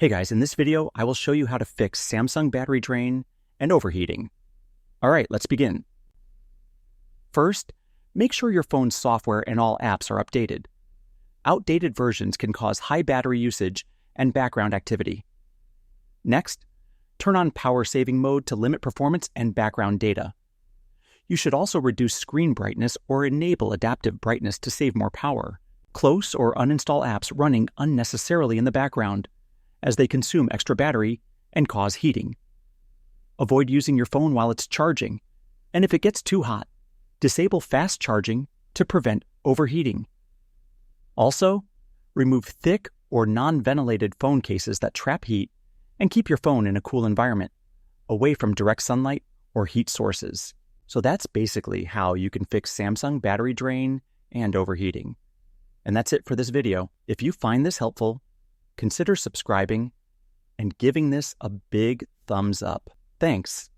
Hey guys, in this video, I will show you how to fix Samsung battery drain and overheating. All right, let's begin. First, make sure your phone's software and all apps are updated. Outdated versions can cause high battery usage and background activity. Next, turn on power saving mode to limit performance and background data. You should also reduce screen brightness or enable adaptive brightness to save more power. Close or uninstall apps running unnecessarily in the background, as they consume extra battery and cause heating. Avoid using your phone while it's charging, and if it gets too hot, disable fast charging to prevent overheating. Also, remove thick or non-ventilated phone cases that trap heat and keep your phone in a cool environment, away from direct sunlight or heat sources. So that's basically how you can fix Samsung battery drain and overheating. And that's it for this video. If you find this helpful, consider subscribing and giving this a big thumbs up. Thanks.